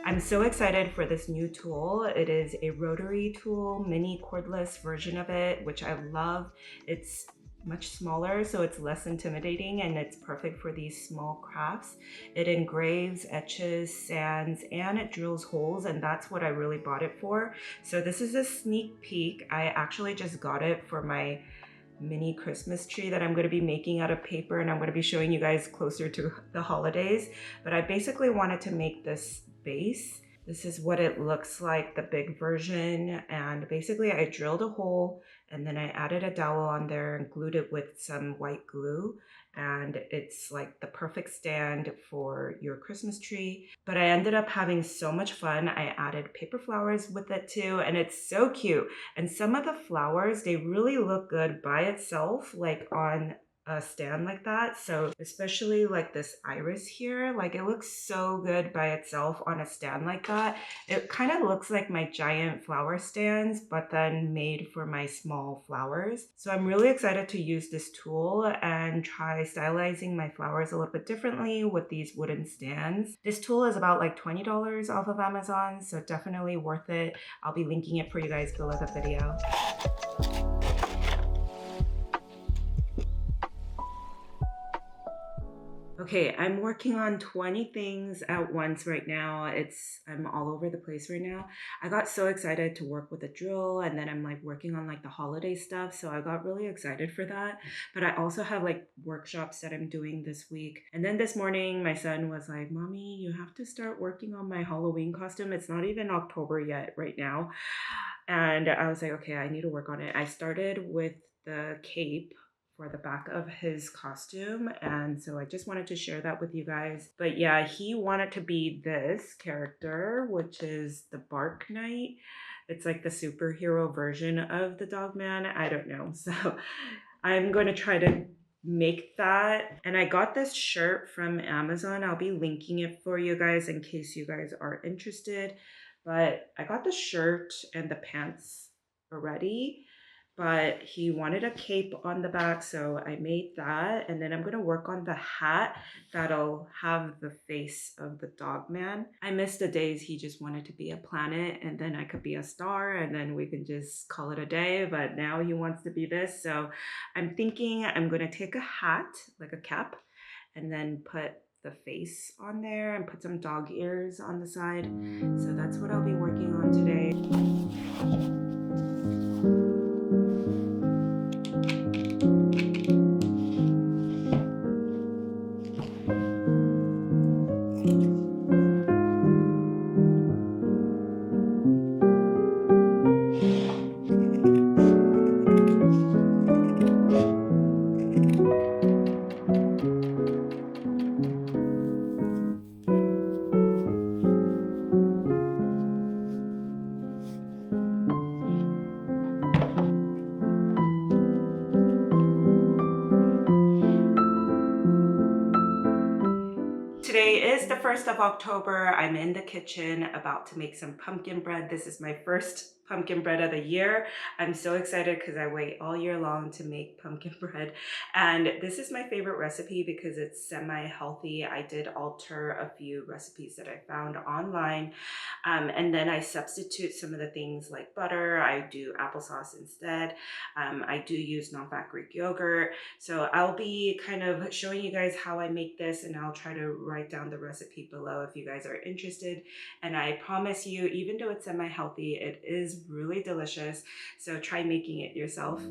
I'm so excited for this new tool. It is a rotary tool, mini cordless version of it, which I love. It's much smaller, so it's less intimidating, and it's perfect for these small crafts. It engraves, etches, sands, and it drills holes, and that's what I really bought it for. So this is a sneak peek. I actually just got it for my mini Christmas tree that I'm going to be making out of paper, and I'm going to be showing you guys closer to the holidays. But I basically wanted to make this base. This is what it looks like, the big version, and basically I drilled a hole and then I added a dowel on there and glued it with some white glue, and it's like the perfect stand for your Christmas tree. But I ended up having so much fun. I added paper flowers with it too, and it's so cute. And some of the flowers, they really look good by itself, like on a stand like that. So especially like this iris here, like it looks so good by itself on a stand like that. It kind of looks like my giant flower stands, but then made for my small flowers. So I'm really excited to use this tool and try stylizing my flowers a little bit differently with these wooden stands. This tool is about like $20 off of Amazon, so definitely worth it. I'll be linking it for you guys below the video. Okay, I'm working on 20 things at once right now. I'm all over the place right now. I got so excited to work with a drill, and then I'm like working on like the holiday stuff. So I got really excited for that. But I also have like workshops that I'm doing this week. And then this morning, my son was like, "Mommy, you have to start working on my Halloween costume. It's not even October yet right now." And I was like, okay, I need to work on it. I started with the cape for the back of his costume, and so I just wanted to share that with you guys. But yeah, he wanted to be this character, which is the Bark Knight. It's like the superhero version of the dog man. I don't know. So I'm going to try to make that. And I got this shirt from Amazon. I'll be linking it for you guys in case you guys are interested. But I got the shirt and the pants already, but he wanted a cape on the back, so I made that. And then I'm gonna work on the hat that'll have the face of the dog man. I miss the days he just wanted to be a planet and then I could be a star and then we can just call it a day, but now he wants to be this. So I'm thinking I'm gonna take a hat, like a cap, and then put the face on there and put some dog ears on the side. So that's what I'll be working on today. Today is the 1st of October. I'm in the kitchen about to make some pumpkin bread. This is my first pumpkin bread of the year. I'm so excited because I wait all year long to make pumpkin bread. And this is my favorite recipe because it's semi-healthy. I did alter a few recipes that I found online. And then I substitute some of the things like butter. I do applesauce instead. I do use non-fat Greek yogurt. So I'll be kind of showing you guys how I make this, and I'll try to write down the recipe below if you guys are interested. And I promise you, even though it's semi-healthy, it is really delicious. So try making it yourself.